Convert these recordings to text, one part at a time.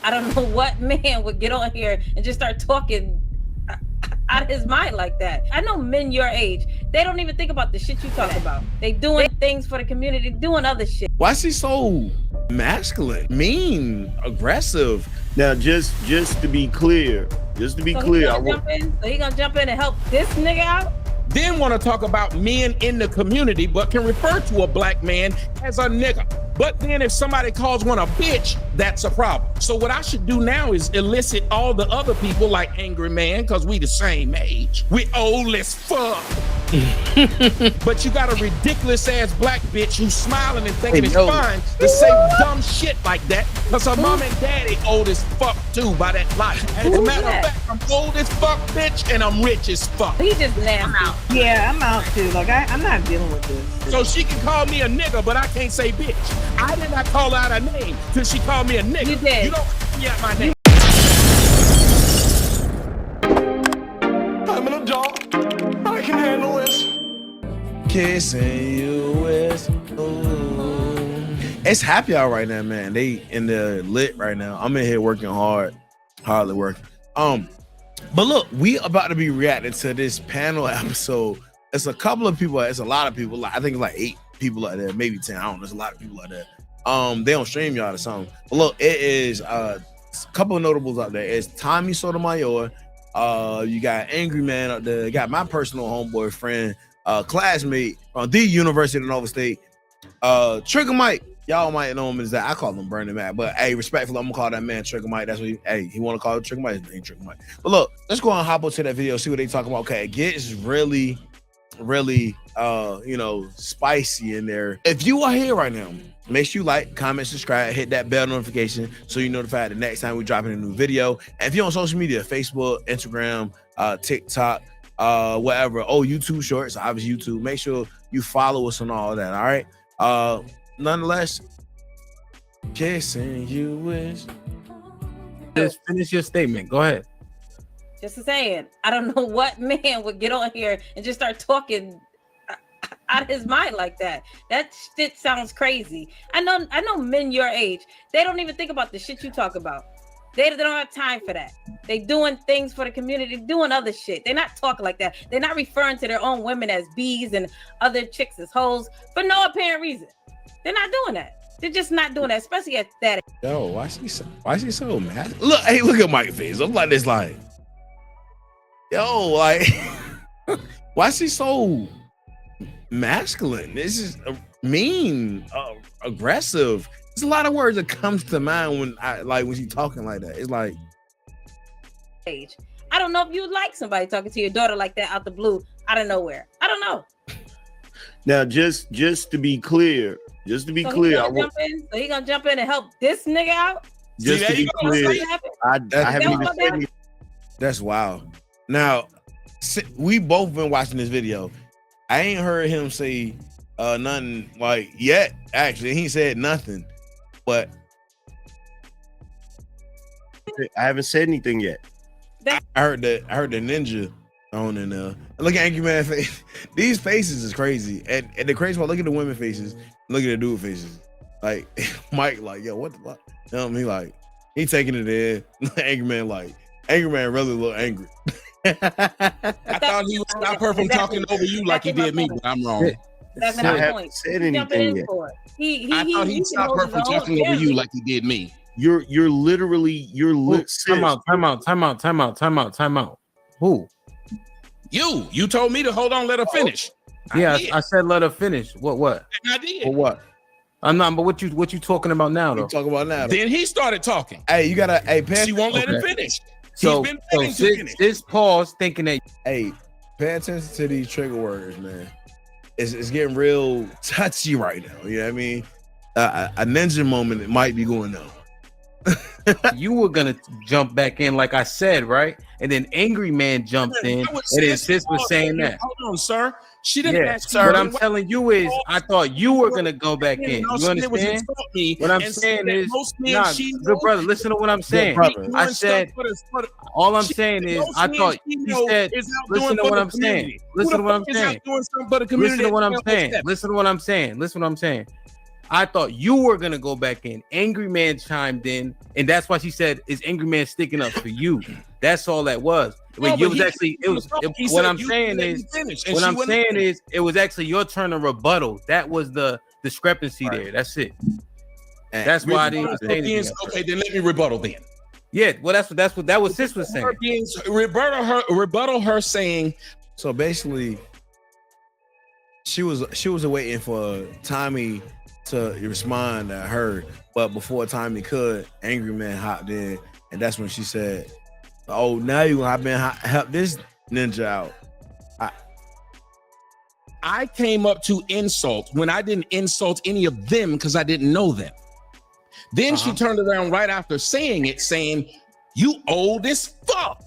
I don't know what man would get on here and just start talking out of his mind like that. I know men your age, they don't even think about the shit you talk about. They doing things for the community, doing other shit. Why is he so masculine, mean, aggressive? Now, just to be clear, So he gonna jump in and help this nigga out? Then want to talk about men in the community, but can refer to a black man as a nigga. But then if somebody calls one a bitch, that's a problem. So what I should do now is elicit all the other people like Angry Man, because we the same age. We old as fuck. But you got a ridiculous ass black bitch who's smiling and thinking it's fine to say dumb shit like that, because her mom and daddy old as fuck too by that life. As a matter of fact, I'm old as fuck, bitch, and I'm rich as fuck. He just nasty. Yeah, I'm out too. Like I'm not dealing with this. So she can call me a nigga, but I can't say bitch. I did not call out her name till she called me a nigga. You did. You don't call me out my name. I'm an adult. I can handle this. Kissing you is it's happy hour right now, man. They in the lit right now. I'm in here working hardly working. But look, we about to be reacting to this panel episode. It's a couple of people. It's a lot of people. I think it's like 8 people out there, maybe 10. I don't know. There's a lot of people out there. They don't stream y'all or something. But look, it is a couple of notables out there. It's Tommy Sotomayor. You got Angry Man out there. You got my personal homeboy friend, classmate from the University of Nova State. Trigger Mike. Y'all might know him as that. I call him Burning Man, but hey, respectfully, I'm gonna call that man Trigger Mike. That's what he want to call it Trigger Mike. His name Trigger Mike. But look, let's go and hop into that video, see what they talking about. Okay, it gets really, spicy in there. If you are here right now, make sure you like, comment, subscribe, hit that bell notification so you're notified the next time we drop in a new video. And if you're on social media, Facebook, Instagram, TikTok, whatever, YouTube Shorts, obviously YouTube, make sure you follow us on all that. All right. Nonetheless, kissing you wish. Just finish your statement. Go ahead. Just saying, I don't know what man would get on here and just start talking out of his mind like that. That shit sounds crazy. I know men your age, they don't even think about the shit you talk about. They don't have time for that. They doing things for the community, doing other shit. They're not talking like that. They're not referring to their own women as bees and other chicks as hoes for no apparent reason. They're not doing that. They're just not doing that, especially at that. Yo, why is he so mad? Look, hey, look at Mike's face. I'm like this, like, yo, like, why is he so masculine? This is mean, aggressive. There's a lot of words that comes to mind when she's talking like that. It's like, age. I don't know if you like somebody talking to your daughter like that out the blue, out of nowhere. I don't know. Now, just to be clear, so he gonna jump in and help this nigga out. Just to be clear, I haven't even said anything. That's wild. Now, we both been watching this video. I ain't heard him say nothing like yet. Actually, he said nothing. But I haven't said anything yet. I heard the ninja on in there. Look at Angry Man face. These faces is crazy. And the crazy part, look at the women faces. Look at the dude faces. Like Mike, like, yo, what the fuck? You know what I mean? Like, he taking it in. Angry Man really look angry. I thought he would stop her from talking over you like he did me, but I'm wrong. That's I not the haven't point. said anything yet. I thought he'd stop her from talking over you like he did me. You're literally Time out. Who? You told me to hold on, let her finish. Yeah, I said let her finish. What? And I did. For what? I'm not. But what you talking about now though? Talking about now. Then he started talking. Hey, you gotta. Hey, She won't let him finish. So He's been waiting to finish. this pause thinking that. Hey, pay attention to these trigger words, man. It's getting real touchy right now. You know what I mean? A ninja moment it might be going on. You were gonna jump back in like I said, right? And then Angry Man jumped in, and then Sis was saying that. Hold on, sir. She didn't ask sir. What I'm telling you is, I thought you were gonna go back in. You understand? What I'm saying is, good brother. Listen to what I'm saying. I said, all I'm saying is, I thought you said, listen to what I'm saying. Listen to what I'm saying. Listen to what I'm saying. Listen to what I'm saying. Listen to what I'm saying. I thought you were gonna go back in. Angry Man chimed in, and that's why she said, "Is Angry Man sticking up for you?" That's all that was. What I'm saying is, it was actually your turn to rebuttal. That was the discrepancy there. That's it. And that's why I didn't say anything. Okay, then let me rebuttal then. Yeah, well, that's what sis was saying. Rebuttal her saying. So basically, she was waiting for Tommy to respond to her, but before Tommy could, Angry Man hopped in, and that's when she said, "Oh, now you gonna help this ninja out." I came up to insult when I didn't insult any of them because I didn't know them. Then she turned around right after saying it, saying, "You old as fuck."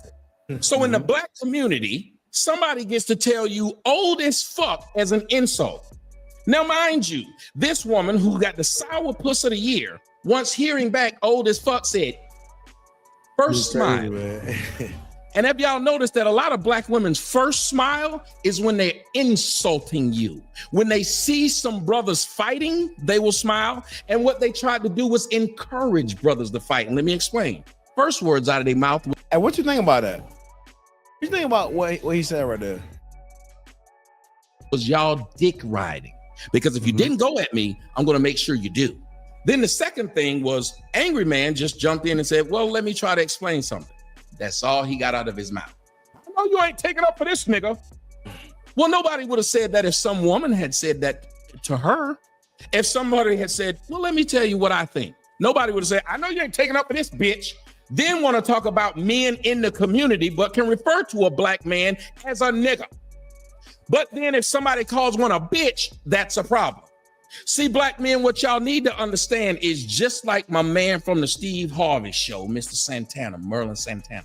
So in the black community, somebody gets to tell you old as fuck as an insult. Now, mind you, this woman who got the sour puss of the year, once hearing back old as fuck, said, first smile. And have y'all noticed that a lot of black women's first smile is when they're insulting you? When they see some brothers fighting, they will smile. And what they tried to do was encourage brothers to fight. And let me explain. First words out of their mouth. And what you think about that? What you think about what he said right there? Was y'all dick riding? Because if you didn't go at me, I'm going to make sure you do. Then the second thing was Angry Man just jumped in and said, well, let me try to explain something. That's all he got out of his mouth. No, you ain't taking up for this nigga. Well, nobody would have said that if some woman had said that to her. If somebody had said, well, let me tell you what I think. Nobody would have said, I know you ain't taking up for this bitch. Then want to talk about men in the community, but can refer to a black man as a nigga. But then if somebody calls one a bitch, that's a problem. See, black men, what y'all need to understand is just like my man from the Steve Harvey show, Mr. Santana, Merlin Santana.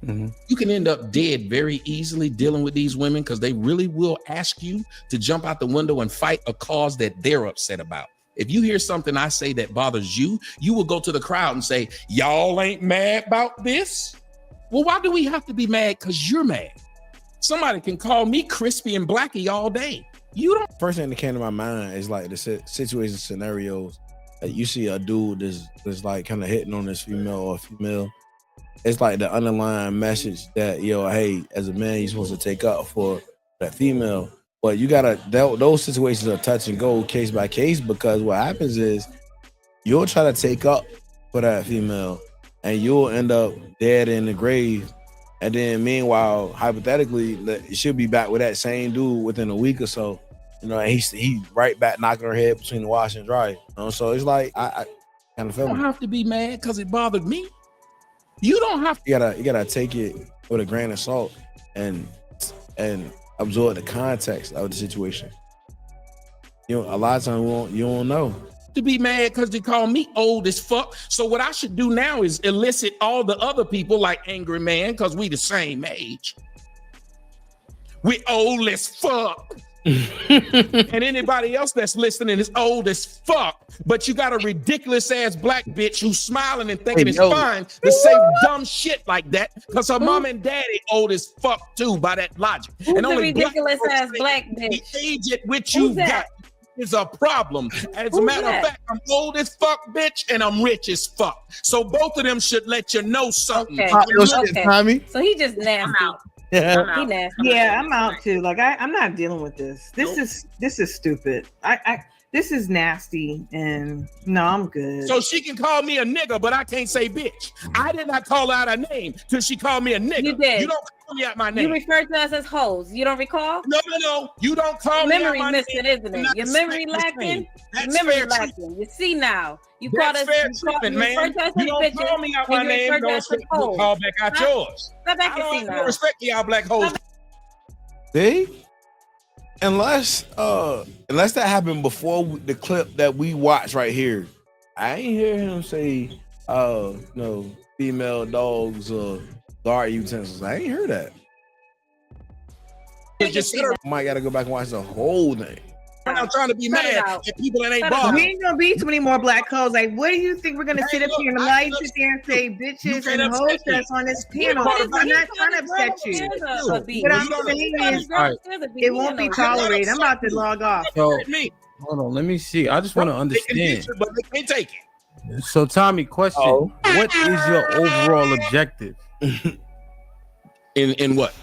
You can end up dead very easily dealing with these women because they really will ask you to jump out the window and fight a cause that they're upset about. If you hear something I say that bothers you, you will go to the crowd and say, y'all ain't mad about this? Well, why do we have to be mad? Because you're mad. Somebody can call me Crispy and Blackie all day. You don't. First thing that came to my mind is like the situation scenarios. You see a dude that's like kind of hitting on this female or female. It's like the underlying message that, hey, as a man, you're supposed to take up for that female. But you gotta, those situations are touch and go case by case, because what happens is you'll try to take up for that female and you'll end up dead in the grave. And then meanwhile, hypothetically, she'll be back with that same dude within a week or so. And he right back knocking her head between the wash and dry. So it's like I kind of feel. You don't have to be mad because it bothered me. You don't have to. You gotta take it with a grain of salt and absorb the context of the situation. A lot of times you don't know. To be mad because they call me old as fuck. So what I should do now is elicit all the other people like Angry Man, because we the same age. We old as fuck. And anybody else that's listening is old as fuck. But you got a ridiculous ass black bitch who's smiling and thinking it's fine to say dumb shit like that because her mom and daddy old as fuck too by that logic. Who's and only ridiculous ass black bitch? The age at which you got is a problem. As a matter of fact, I'm old as fuck, bitch, and I'm rich as fuck. So both of them should let you know something. Okay. So he just nasty. He nasty. Yeah, I'm out too. Like I'm not dealing with this. This is stupid. This is nasty, and no, I'm good. So she can call me a nigga, but I can't say bitch. I did not call out her name till she called me a nigga. You did. You don't call me out my name. You referred to us as hoes. You don't recall? No. You don't call me out my name. Memory missing, isn't it? Your memory lacking? Your memory lacking. You see now. You called us. Man. You don't call me out my name. Don't call back out yours. Go back and see now. I don't respect y'all black hoes. See? Unless that happened before the clip that we watched right here, I ain't hear him say, no, female dogs guard utensils. I ain't heard that. Might gotta go back and watch the whole thing. I'm trying to be mad at people that ain't bothered. We ain't gonna be too many more black hoes. Like, what do you think we're gonna sit up here and lie, sit there and say bitches and hoes that's on this panel? I'm not trying to upset you. What I'm saying is, it won't be tolerated. I'm about to log off. So Hold on, let me see. I just want to understand. But they can't take it. So, Tommy, question: What is your overall objective? In what?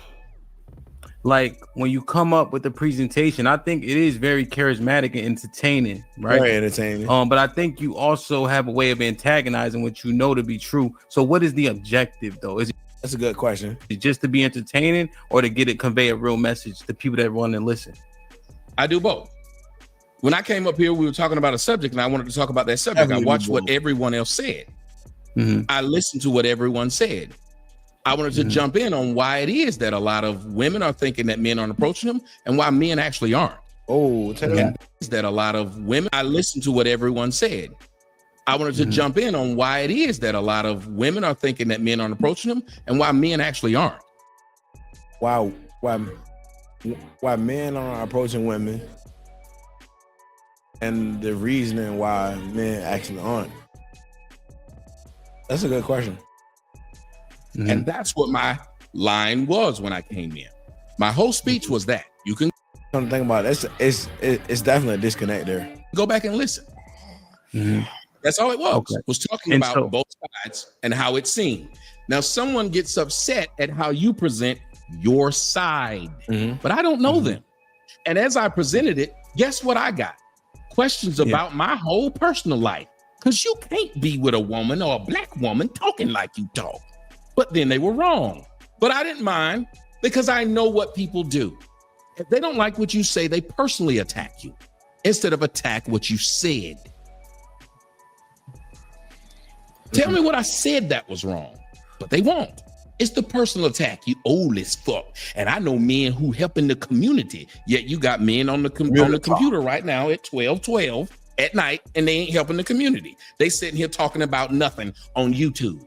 Like when you come up with the presentation, I think it is very charismatic and entertaining, right? Very entertaining. But I think you also have a way of antagonizing what you know to be true. So, what is the objective, though? That's a good question. Is it just to be entertaining, or to get it convey a real message to people that want to listen? I do both. When I came up here, we were talking about a subject, and I wanted to talk about that subject. I watched what everyone else said. Mm-hmm. I listened to what everyone said. I wanted to jump in on why it is that a lot of women are thinking that men aren't approaching them, and why men actually aren't. Oh, tell me that a lot of women. I listened to what everyone said. I wanted to jump in on why it is that a lot of women are thinking that men aren't approaching them, and why men actually aren't. Wow, why men aren't approaching women, and the reasoning why men actually aren't. That's a good question. And that's what my line was when I came in. My whole speech was that. You can come to think about it, it's definitely a disconnect there. Go back and listen. That's all it was. Okay. Was talking about both sides and how it seemed. Now, someone gets upset at how you present your side, but I don't know them. And as I presented it, guess what I got? Questions about my whole personal life. Because you can't be with a woman or a black woman talking like you talk. But then they were wrong. But I didn't mind, because I know what people do. If they don't like what you say, they personally attack you instead of attack what you said. Tell me what I said that was wrong, but they won't. It's the personal attack. You old as fuck. And I know men who help in the community, yet you got men on the computer right now at 12:12 at night, and they ain't helping the community. They sitting here talking about nothing on YouTube.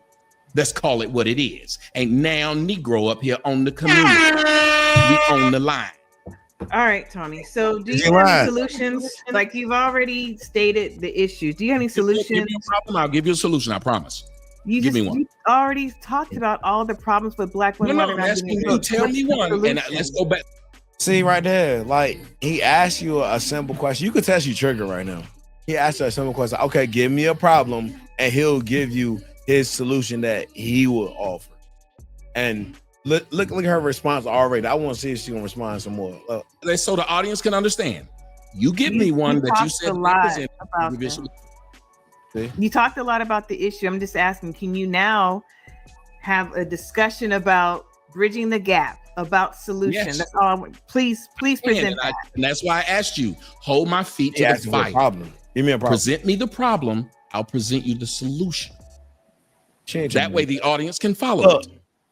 Let's call it what it is. Ain't now Negro up here on the community. We on the line. All right, Tommy. So do you have any solutions? Like, you've already stated the issues. Do you have any solutions? I'll give you a solution, I promise. Give me one. You already talked about all the problems with black women. No, you tell me one, and let's go back. See right there, like he asked you a simple question. You could test your trigger right now. He asked you a simple question. Okay, give me a problem, and he'll give you his solution that he will offer. And look at her response already. I want to see if she gonna respond some more. So the audience can understand. You give me one that you said. You talked a lot about the issue. I'm just asking, can you now have a discussion about bridging the gap, about solution? Yes. That's all I want. Please present that. And that's why I asked you, hold my feet to the fire. Problem. Give me a problem. Present me the problem. I'll present you the solution. That way the audience can follow it.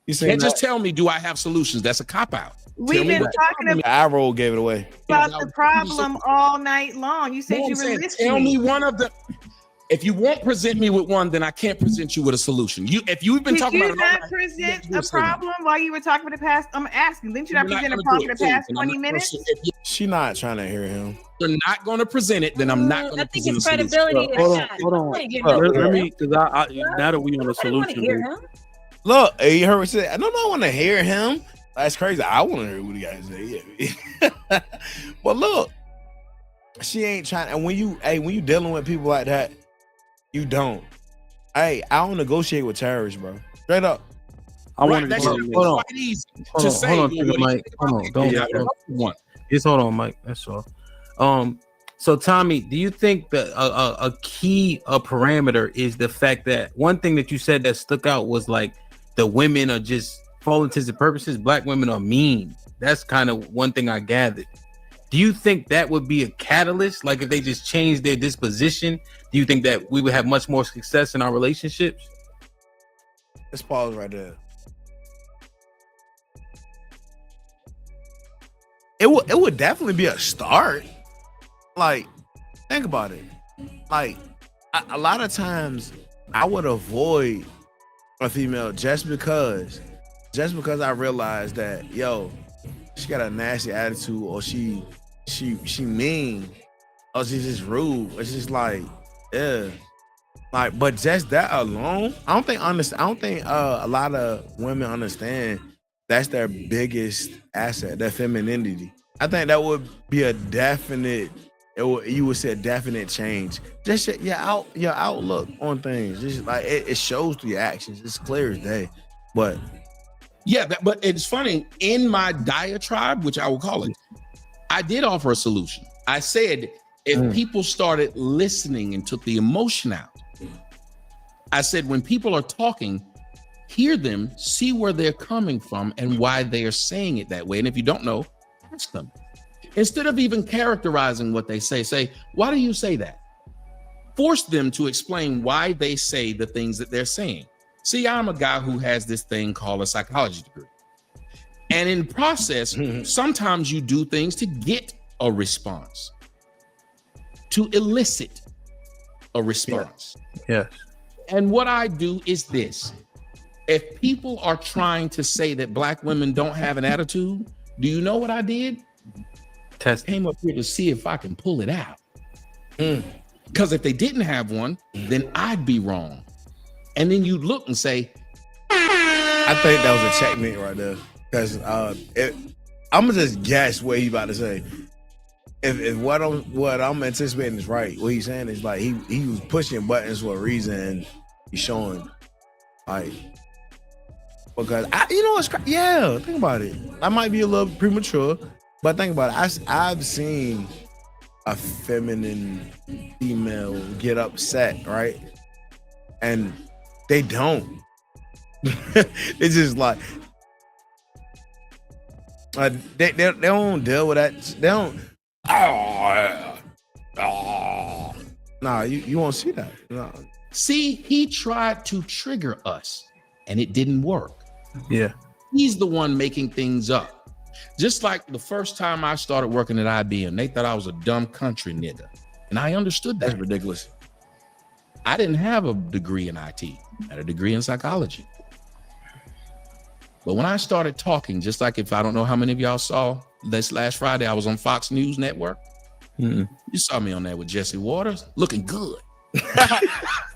You can't just tell me, do I have solutions? That's a cop-out. We've been talking about Arrow gave it away. About the problem all night long. You said you were listening. Tell me one of them. If you won't present me with one, then I can't present you with a solution. If you've been talking about it, did you not present a problem while you were talking for the past? I'm asking. Didn't you not present a problem for the past 20 minutes? She's not trying to hear him. You're not going to present it, then I'm not going to present it. Credibility. Hold on. Let me, because now that we on a solution. Look, you heard what she said. I don't want to hear him. That's crazy. I want to hear what he got to say. Yeah. But look, she ain't trying. And when you dealing with people like that, you don't. I don't negotiate with terrorists, bro. Straight up. I want to hold on. Mike. Hold on. Just hold on, Mike. That's all. So Tommy, do you think that a key parameter is the fact that one thing that you said that stuck out was like the women are just, for all intents and purposes, black women are mean. That's kind of one thing I gathered. Do you think that would be a catalyst? Like if they just changed their disposition, do you think that we would have much more success in our relationships? Let's pause right there. It would definitely be a start. Like, think about it. Like, a lot of times I would avoid a female just because I realized that, she got a nasty attitude, or she mean, or she's just rude. It's just like, yeah. Like, but just that alone, I don't think a lot of women understand that's their biggest asset, their femininity. I think that would be a definite you would see a definite change. Just your outlook on things. Just like it shows through your actions. It's clear as day. But yeah, but it's funny. In my diatribe, which I will call it, I did offer a solution. I said if people started listening and took the emotion out, I said when people are talking, hear them, see where they're coming from and why they are saying it that way. And if you don't know, ask them. Instead of even characterizing what they say, why do you say that? Force them to explain why they say the things that they're saying. See, I'm a guy who has this thing called a psychology degree. And in the process, sometimes you do things to get a response, to elicit a response. Yes. And what I do is this. If people are trying to say that Black women don't have an attitude, do you know what I did? Came up here to see if I can pull it out. Because if they didn't have one, then I'd be wrong. And then you look and say, I think that was a checkmate right there. Because I'm gonna just guess what he's about to say. If what I'm anticipating is right, what he's saying is like he was pushing buttons for a reason. And he's showing like because think about it. I might be a little premature. But think about it. I've seen a feminine female get upset, right? And they don't. It's just like they don't deal with that. They don't. Nah, you won't see that. No. See, he tried to trigger us, and it didn't work. Yeah, he's the one making things up. Just like the first time I started working at IBM, they thought I was a dumb country nigga. And I understood that. That's ridiculous. I didn't have a degree in IT. I had a degree in psychology. But when I started talking, just like if I don't know how many of y'all saw this last Friday, I was on Fox News Network. You saw me on there with Jesse Waters, looking good.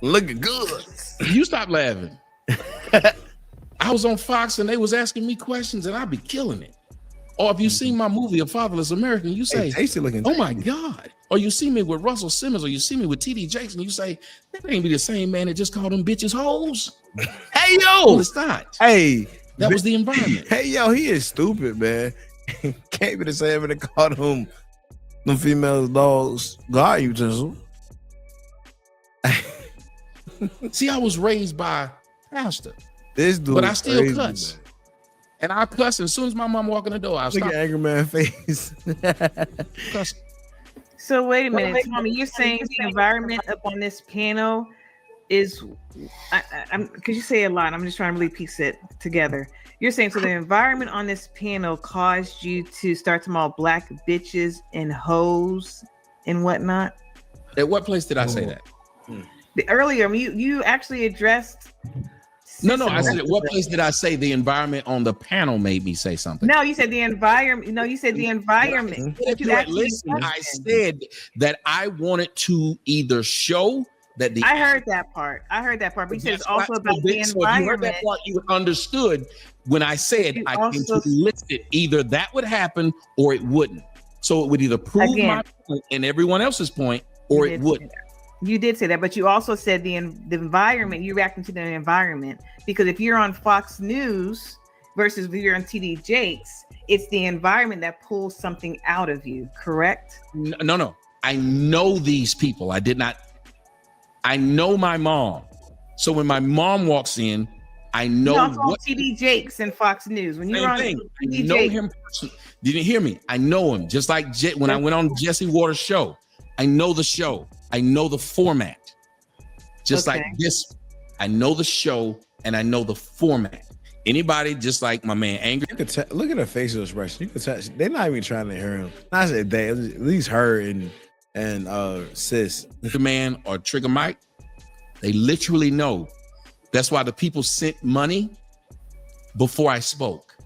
Looking good. You stop laughing. I was on Fox and they was asking me questions and I'd be killing it. Or if you see my movie, A Fatherless American, you say, oh my God. Or you see me with Russell Simmons, or you see me with T.D. Jakes, and you say, that ain't be the same man that just called them bitches hoes. Hey, yo. Well, it's not. Hey. That was the environment. Hey, yo, he is stupid, man. Can't be the same man that called them female dogs God utensil. See, I was raised by pastor. This dude, but I still crazy, cuss. Man. And I cuss as soon as my mom walk in the door. I look at angry man face. Cuss. So wait a minute, Tommy. You're saying the environment up on this panel is, I'm because you say a lot. I'm just trying to really piece it together. You're saying so the environment on this panel caused you to start to call Black bitches and hoes and whatnot. At what place did I say that? Earlier, you actually addressed. No. I said, what place did I say the environment on the panel made me say something? No, you said the environment. No, you said the environment. Listen, I said that I wanted to either show that the. I heard that part. But you said it's also about the environment. So if you heard that part, you understood when I said I came to elicit either that would happen or it wouldn't. So it would either prove my point and everyone else's point, or it wouldn't. You did say that, but you also said the environment, you're reacting to the environment. Because if you're on Fox News versus if you're on TD Jakes, it's the environment that pulls something out of you, correct? No. I know these people. I know my mom. So when my mom walks in, I know what TD Jakes and Fox News. When you're on TD I know Jakes. him personally. Didn't hear me. I know him. Just like when I went on Jesse Waters' show. I know the show. I know the format. Just like this, I know the show and I know the format. Anybody, just like my man Angry. You could look at her facial expression. You could tell they're not even trying to hear him. I said they, at least her and sis. The man or Trigger Mike, they literally know. That's why the people sent money before I spoke,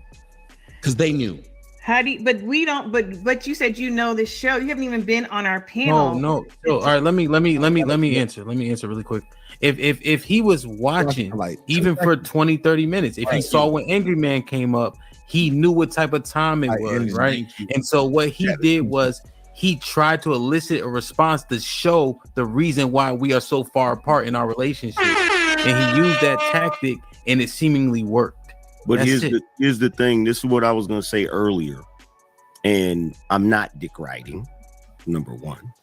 because they knew. How do you, but we don't, but you said you know this show. You haven't even been on our panel. No. All right, let me answer. Let me answer really quick. If he was watching even for 20-30 minutes, if he saw when Angry Man came up, he knew what type of time it was, right? And so what he did was he tried to elicit a response to show the reason why we are so far apart in our relationship, and he used that tactic, and it seemingly worked. But here's the thing. This is what I was going to say earlier, and I'm not dick riding, number one.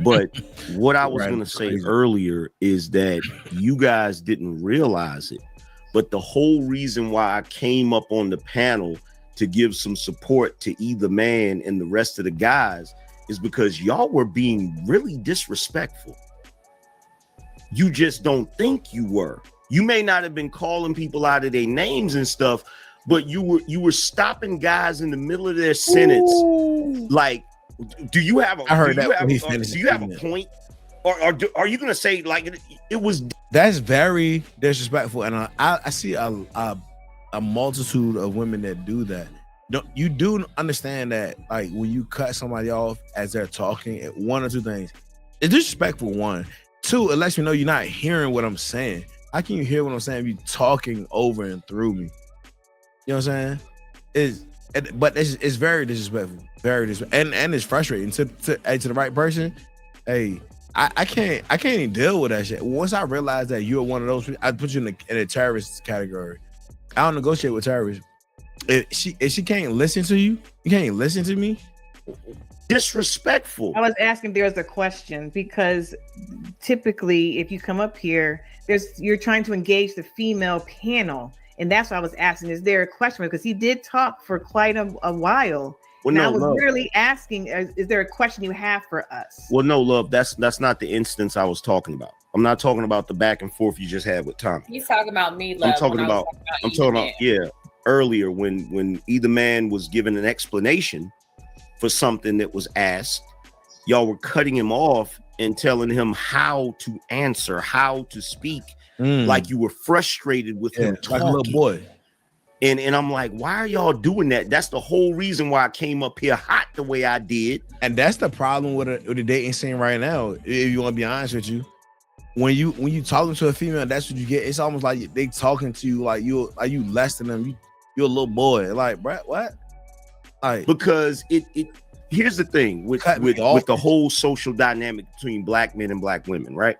But what I was going to say earlier is that you guys didn't realize it, but the whole reason why I came up on the panel to give some support to either man and the rest of the guys is because y'all were being really disrespectful. You just don't think you were. You may not have been calling people out of their names and stuff, but you were stopping guys in the middle of their sentence. Ooh. Like, do you have a point? Or are you gonna say like it was? That's very disrespectful, and I see a multitude of women that do that. You do understand that, like, when you cut somebody off as they're talking, one or two things. It's disrespectful. One, two, it lets me know you're not hearing what I'm saying. How can you hear what I'm saying if you're talking over and through me? You know what I'm saying? But it's very disrespectful, very disrespectful, and it's frustrating to the right person. Hey, I can't even deal with that shit. Once I realize that you're one of those, I put you in a terrorist category. I don't negotiate with terrorists. If she can't listen to you, you can't listen to me. Disrespectful. I was asking if there was a question, because typically if you come up here, you're trying to engage the female panel. And that's why I was asking, is there a question? Because he did talk for quite a while. Well, and I was literally asking, is there a question you have for us? Well, no, love, that's not the instance I was talking about. I'm not talking about the back and forth you just had with Tommy. He's talking about me, love. I'm talking about earlier when either man was given an explanation for something that was asked, y'all were cutting him off and telling him how to answer, how to speak. Like you were frustrated with him talking. Like a little boy. And I'm like, why are y'all doing that? That's the whole reason why I came up here hot the way I did. And that's the problem with the dating scene right now. If you want to be honest with you, when you talking to a female, that's what you get. It's almost like they talking to you like you less than them. You're a little boy. Like, Brett, what? Like, because it here's the thing with the whole social dynamic between black men and black women, right?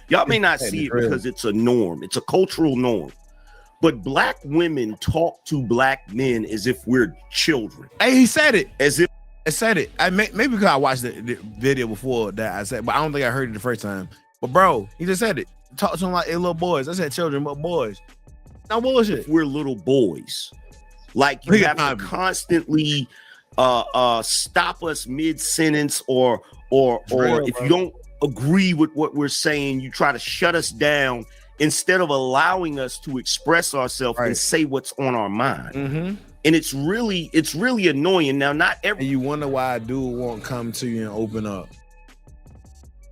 Y'all may not see it because it's a norm. It's a cultural norm. But black women talk to black men as if we're children. Hey, he said it. As if I said it. Maybe because I watched the video before that I said, but I don't think I heard it the first time. But bro, he just said it. Talk to them like little boys. I said children, but boys. No bullshit. We're little boys. Like you have to constantly stop us mid-sentence or if you don't agree with what we're saying, you try to shut us down instead of allowing us to express ourselves and say what's on our mind. Mm-hmm. And it's really annoying. Now, not every and you wonder why a dude won't come to you and open up.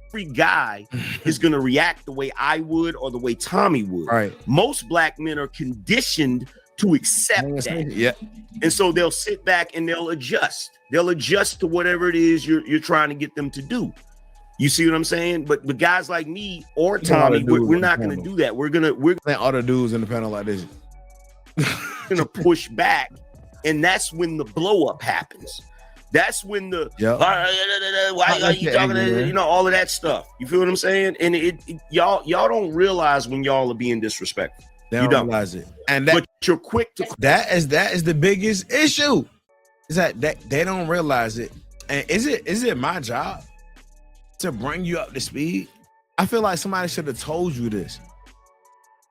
Every guy is going to react the way I would or the way Tommy would. Right. Most black men are conditioned to accept that. Yeah. And so they'll sit back and they'll adjust. They'll adjust to whatever it is you're trying to get them to do. You see what I'm saying? But the guys like me or Tommy, we're not going to do that. We're all the dudes in the panel like this. Gonna push back, and that's when the blow up happens. That's when the why are you talking to, all of that stuff. You feel what I'm saying? And y'all don't realize when y'all are being disrespectful. They don't realize it, but you're quick to. That is the biggest issue. Is that they don't realize it, and is it my job to bring you up to speed? I feel like somebody should have told you this.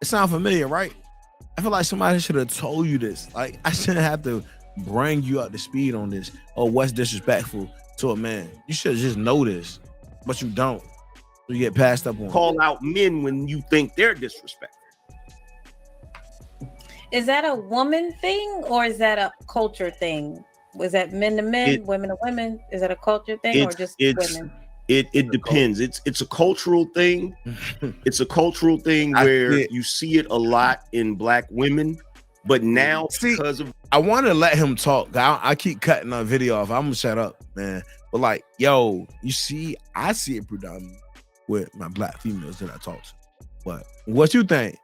It sounds familiar, right? I feel like somebody should have told you this. Like, I shouldn't have to bring you up to speed on this or what's disrespectful to a man. You should just know this, but you don't. So you get passed up on. Call out men when you think they're disrespectful. Is that a woman thing or is that a culture thing? Was that men to men, women to women? Is that a culture thing or just women? It depends. It's a cultural thing. It's a cultural thing where you see it a lot in black women, but now because of I want to let him talk. I keep cutting the video off. I'm gonna shut up, man. But like, yo, I see it predominantly with my black females that I talk to. But what you think?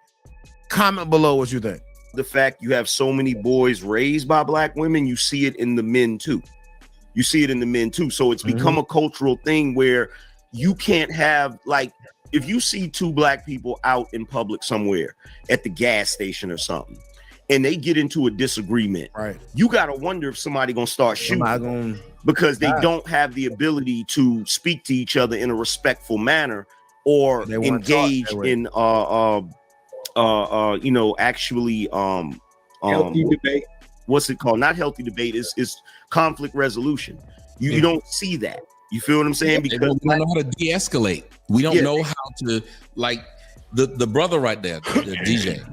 Comment below what you think. The fact you have so many boys raised by black women, you see it in the men too. You see it in the men too. So it's become a cultural thing where you can't have, like, if you see two black people out in public somewhere at the gas station or something, and they get into a disagreement, right? You gotta wonder if somebody gonna start shooting because they don't have the ability to speak to each other in a respectful manner or engage in actually healthy debate. What's it called? Not healthy debate. It's conflict resolution. You don't see that. You feel what I'm saying? Because we don't know how to de-escalate. We don't know how to, like, the brother right there, the DJ.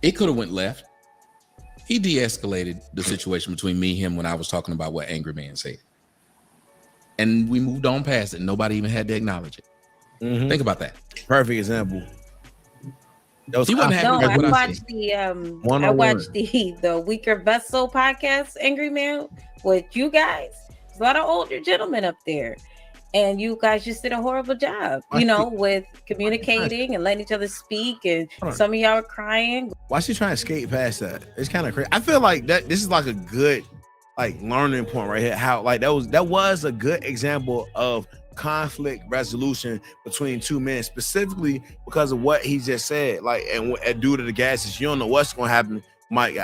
It could have went left. He de-escalated the situation between me and him when I was talking about what Angry Man said. And we moved on past it. Nobody even had to acknowledge it. Think about that. Perfect example. I watched the Weaker Vessel podcast, Angry Man, with you guys. There's a lot of older gentlemen up there. And you guys just did a horrible job, with communicating and letting each other speak. And some of y'all are crying. Why she trying to skate past that? It's kind of crazy. I feel like this is like a good learning point right here. How that was a good example of conflict resolution between two men, specifically because of what he just said. And due to the gases, you don't know what's going to happen. Might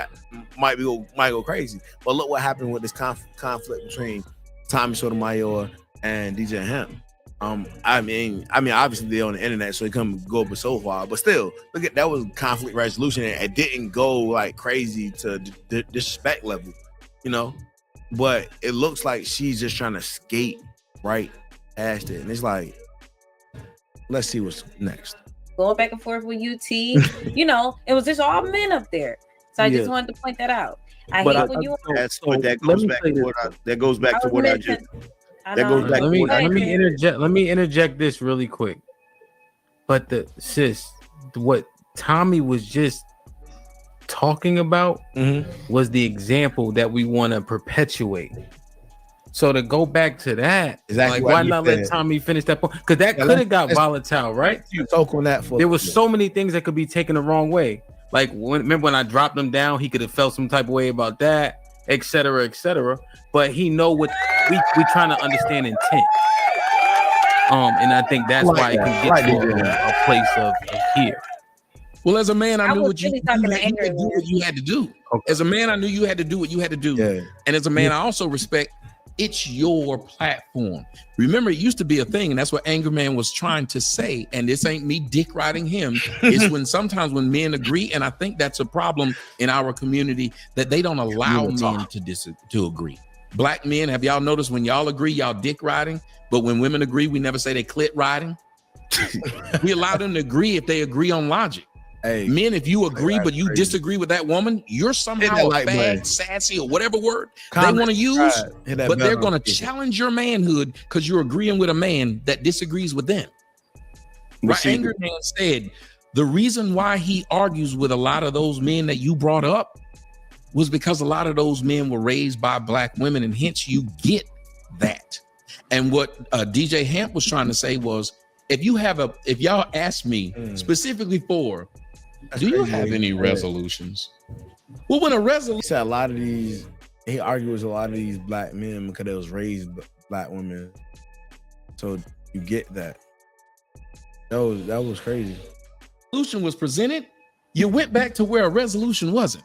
go crazy. But look what happened with this conflict between Tommy Sotomayor and DJ Hemp. I mean, obviously they're on the internet, so they couldn't go up so far. But still, look at that was conflict resolution. It didn't go like crazy to disrespect level, But it looks like she's just trying to skate right past it, and it's like, let's see what's next. Going back and forth with UT, it was just all men up there. So I just wanted to point that out. That goes back to what I just. Let me interject this really quick. But what Tommy was just talking about was the example that we want to perpetuate. So to go back to that, why not let Tommy finish that point? Because that could have got volatile, right? There was so many things that could be taken the wrong way. Like remember when I dropped him down, he could have felt some type of way about that, et cetera, et cetera. But he know what we trying to understand intent. And I think that's why it can get to a place of here. Well, as a man, I knew what you had to do what you had to do. Okay. As a man, I knew you had to do what you had to do. Yeah. And as a man, I also respect it's your platform. Remember, it used to be a thing, and that's what Angry Man was trying to say. And this ain't me dick riding him. It's when sometimes when men agree, and I think that's a problem in our community that they don't allow men to agree. Black men, have y'all noticed when y'all agree, y'all dick riding, but when women agree, we never say they clit riding. We allow them to agree if they agree on logic. Hey, men, if you agree but you disagree with that woman, you're somehow a fag, sassy, or whatever word they want to use, but they're going to challenge your manhood because you're agreeing with a man that disagrees with them. Right? Angry Man said the reason why he argues with a lot of those men that you brought up was because a lot of those men were raised by black women, and hence you get that. And what DJ Hamp was trying to say was, if y'all ask me specifically for, do you have any resolutions? Well, when a resolution, he said he argued with a lot of these black men because they was raised black women. So you get that. That was crazy. Resolution was presented. You went back to where a resolution wasn't.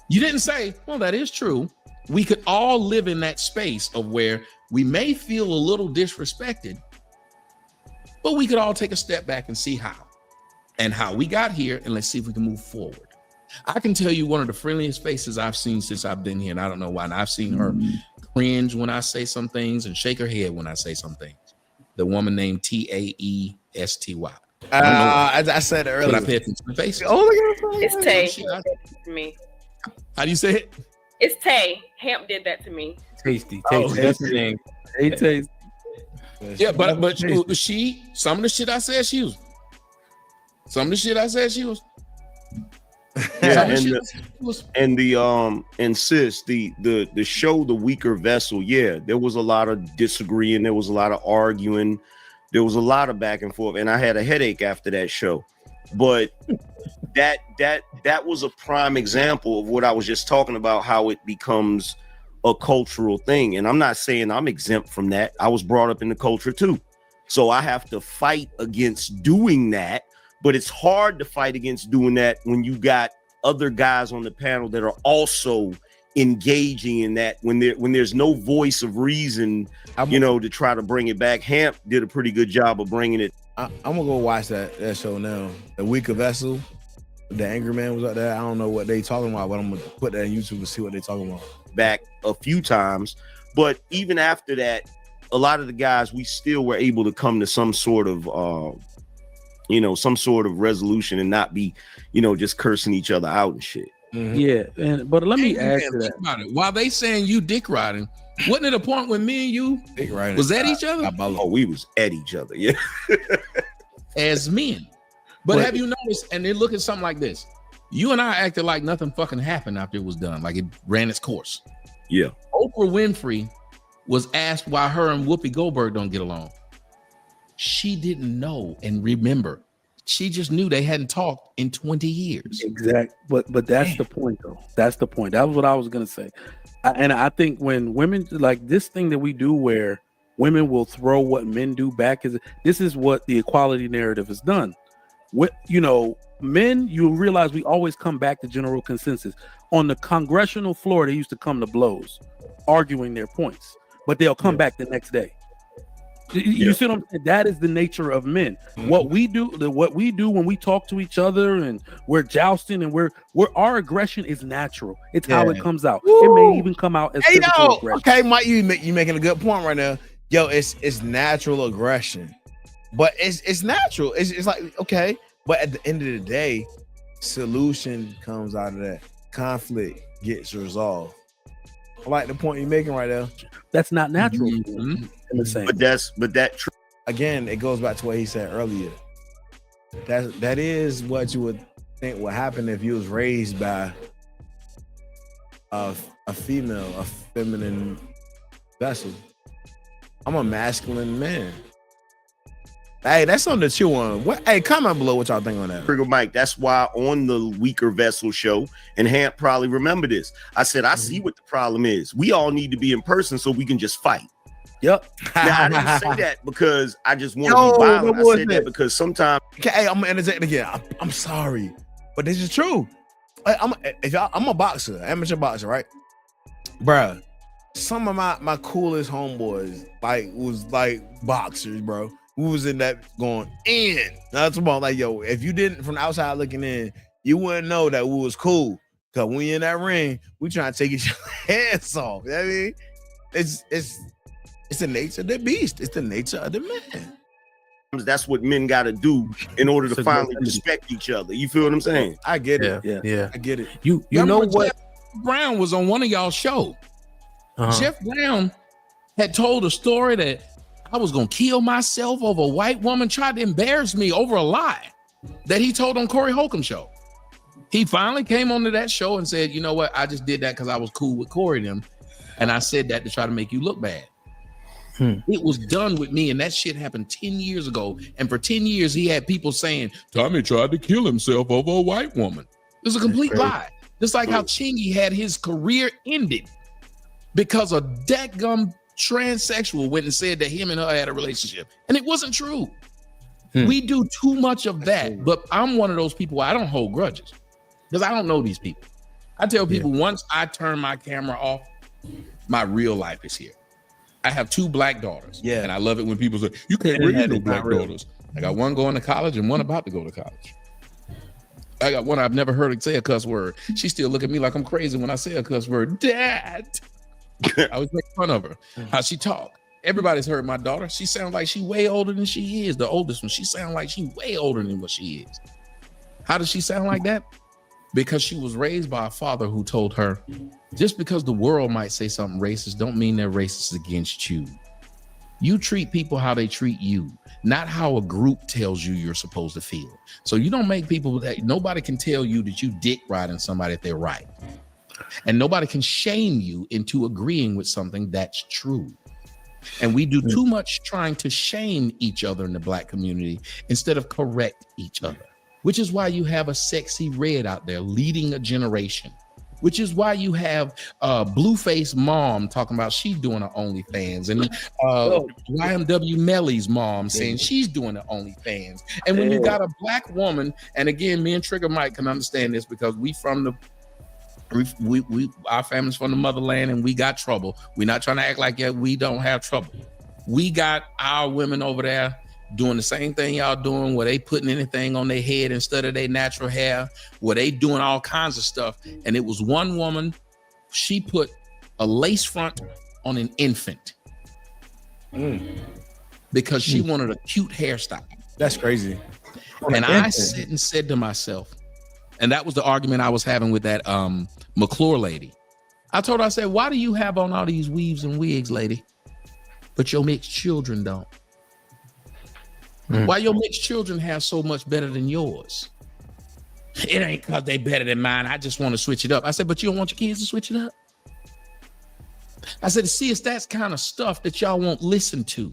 You didn't say, well, that is true. We could all live in that space of where we may feel a little disrespected, but we could all take a step back and see how we got here, and let's see if we can move forward. I can tell you one of the friendliest faces I've seen since I've been here, and I don't know why. And I've seen her cringe when I say some things and shake her head when I say some things. The woman named Taesty. I said it earlier. But I pay attention to faces. It's Tay. To me. How do you say it? It's Tay. Hamp did that to me. Tasty. That's the name. Hey, Tasty. Yeah, but some of the shit I said she was. Some of the shit I said she was. Yeah, and sis, the show The Weaker Vessel, yeah, there was a lot of disagreeing, there was a lot of arguing, there was a lot of back and forth, and I had a headache after that show. But that was a prime example of what I was just talking about, how it becomes a cultural thing. And I'm not saying I'm exempt from that. I was brought up in the culture too. So I have to fight against doing that. But it's hard to fight against doing that when you got other guys on the panel that are also engaging in that, when there's no voice of reason, to try to bring it back. Hamp did a pretty good job of bringing it. I'm gonna go watch that show now. The Week of Vessel, the Angry Man was up there. I don't know what they talking about, but I'm gonna put that on YouTube to see what they talking about. Back a few times, but even after that, a lot of the guys, we still were able to come to some sort of resolution and not be, just cursing each other out and shit. Mm-hmm. Yeah, but let me add to that. About it. While they saying you dick riding, wasn't it a point when me and you was at each other? Oh, we was at each other, yeah. As men. But have you noticed, and they look at something like this, you and I acted like nothing fucking happened after it was done, like it ran its course. Yeah. Oprah Winfrey was asked why her and Whoopi Goldberg don't get along. She didn't know and remember. She just knew they hadn't talked in 20 years. Exactly. But that's the point, though. That's the point. That was what I was going to say. I think when women, like this thing that we do where women will throw what men do back, this is what the equality narrative has done. Men, you realize we always come back to general consensus. On the congressional floor, they used to come to blows, arguing their points, but they'll come back the next day. You see what I'm saying? That is the nature of men. Mm-hmm. What we do when we talk to each other and we're jousting and we're our aggression is natural. It's how it comes out. Woo! It may even come out as physical aggression. Okay, Mike, you making a good point right now. Yo, it's natural aggression, but it's natural. It's like, okay, but at the end of the day, solution comes out of that. Conflict gets resolved. I like the point you're making right there. That's not natural. Mm-hmm. Again, it goes back to what he said earlier. That is what you would think would happen if you was raised by a female, a feminine vessel. I'm a masculine man. Hey, that's something to chew on. Hey, comment below what y'all think on that. Trigger Mike, that's why on the Weaker Vessel show, and Hamp probably remember this, I said, I see what the problem is. We all need to be in person so we can just fight. Yep. Now, I didn't say that because I just want to be violent. I said that because sometimes... Okay, hey, I'm going to interject again. I'm sorry, but this is true. I'm a boxer, amateur boxer, right? Bruh, some of my coolest homeboys was boxers, bro. We was in that going in. That's about like, yo, if you didn't from the outside looking in, you wouldn't know that we was cool. Cause when you're in that ring, we trying to take each other's heads off. You know what I mean? It's the nature of the beast. It's the nature of the man. That's what men got to do in order to finally respect each other. You feel what I'm saying? I get it. Yeah. I get it. You know what? Jeff Brown was on one of y'all show. Jeff Brown had told a story that I was going to kill myself over a white woman tried to embarrass me over a lie that he told on Corey Holcomb's show. He finally came onto that show and said, you know what? I just did that because I was cool with Corey and them. And I said that to try to make you look bad. It was done with me. And that shit happened 10 years ago. And for 10 years, he had people saying, Tommy tried to kill himself over a white woman. It was a complete lie. Just like how Chingy had his career ended because a dadgum transsexual went and said that him and her had a relationship, and it wasn't true. We do too much of that, but I'm one of those people where I don't hold grudges because I don't know these people. I tell people once I turn my camera off, my real life is here. I have 2 black daughters, and I love it when people say you can't raise no black daughters. I got one going to college and one about to go to college. I got one I've never heard her say a cuss word. She still look at me like I'm crazy when I say a cuss word. Dad. I was making fun of her, how she talk. Everybody's heard my daughter. She sounds like she way older than she is. The oldest one, she sounds like she way older than what she is. How does she sound like that? Because she was raised by a father who told her, just because the world might say something racist, don't mean they're racist against you. You treat people how they treat you, not how a group tells you you're supposed to feel. So you don't make people that nobody can tell you that you dick riding somebody if they're right. And nobody can shame you into agreeing with something that's true. And we do too much trying to shame each other in the black community instead of correct each other, which is why you have a sexy red out there leading a generation which is why you have Blueface mom talking about she's doing her OnlyFans, and YMW Melly's mom saying she's doing the OnlyFans. And when you got a black woman, and again, me and Trigger Mike can understand this because we our family's from the motherland and we got trouble. We're not trying to act like we don't have trouble. We got our women over there doing the same thing y'all doing, where they putting anything on their head instead of their natural hair, where they doing all kinds of stuff. And it was one woman, she put a lace front on an infant because she wanted a cute hairstyle. That's crazy. And I sit and said to myself, and that was the argument I was having with that McClure lady. I told her, I said, why do you have on all these weaves and wigs, lady, but your mixed children don't? Why your mixed children have so much better than yours? It ain't because they better than mine. I just want to switch it up. I said, but you don't want your kids to switch it up? I said, see, it's that kind of stuff that y'all won't listen to.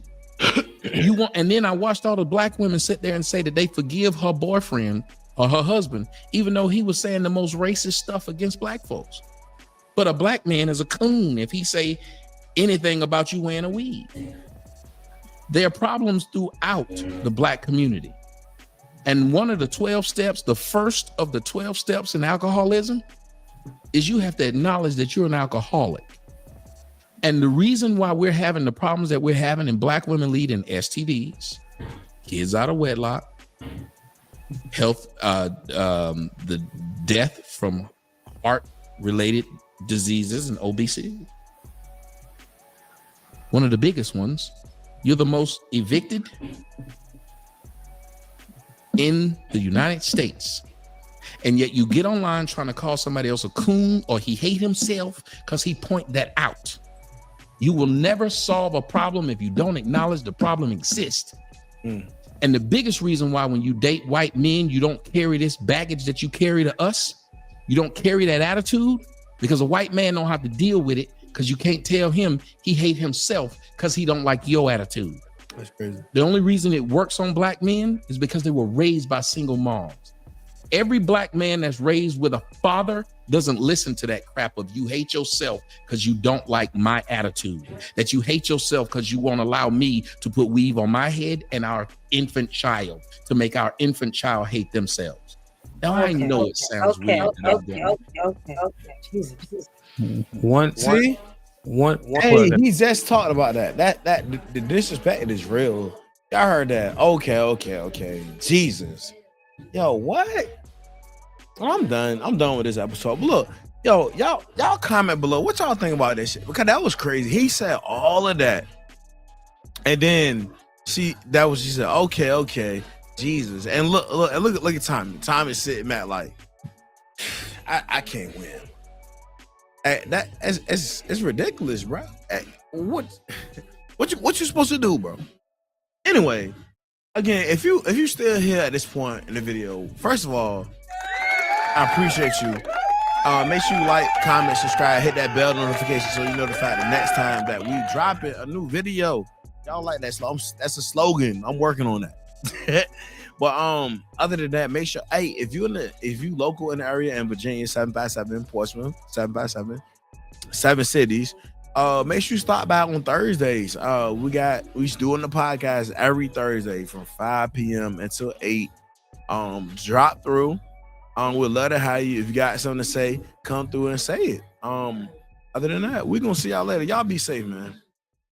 You want, and then I watched all the black women sit there and say that they forgive her boyfriend or her husband, even though he was saying the most racist stuff against black folks. But a black man is a coon if he say anything about you wearing a weave. There are problems throughout the black community. And one of the 12 steps, the first of the 12 steps in alcoholism, is you have to acknowledge that you're an alcoholic. And the reason why we're having the problems that we're having in black women leading STDs, kids out of wedlock, health, the death from heart-related diseases and obesity. One of the biggest ones, you're the most evicted in the United States. And yet you get online trying to call somebody else a coon or he hate himself because he point that out. You will never solve a problem if you don't acknowledge the problem exists. And the biggest reason why when you date white men, you don't carry this baggage that you carry to us, you don't carry that attitude, because a white man don't have to deal with it because you can't tell him he hate himself because he don't like your attitude. That's crazy. The only reason it works on black men is because they were raised by single moms. Every black man that's raised with a father doesn't listen to that crap of you hate yourself because you don't like my attitude, that you hate yourself because you won't allow me to put weave on my head and our infant child, to make our infant child hate themselves. Now I know it sounds weird. Okay. Jesus. Hey, he just talked about that. That the disrespect is real. Y'all heard that? Okay. Jesus. Yo, what? I'm done. I'm done with this episode. But look, yo, y'all comment below. What y'all think about this shit? Because that was crazy. He said all of that. And then she said, okay. Jesus. And look at Tommy. Tommy's sitting at like, I can't win. It's ridiculous, bro. What you supposed to do, bro? Anyway, again, if you still here at this point in the video, first of all, I appreciate you. Make sure you like, comment, subscribe, hit that bell notification so you notified the next time that we drop a new video. Y'all like that? That's a slogan. I'm working on that. But other than that, make sure, hey, if you local in the area in Virginia, 757, Portsmouth, 757, 7 cities, make sure you stop by on Thursdays. We doing the podcast every Thursday from 5 p.m. until 8. Drop through. We'd love to have you. If you got something to say, come through and say it. Other than that, we're gonna see y'all later. Y'all be safe, man.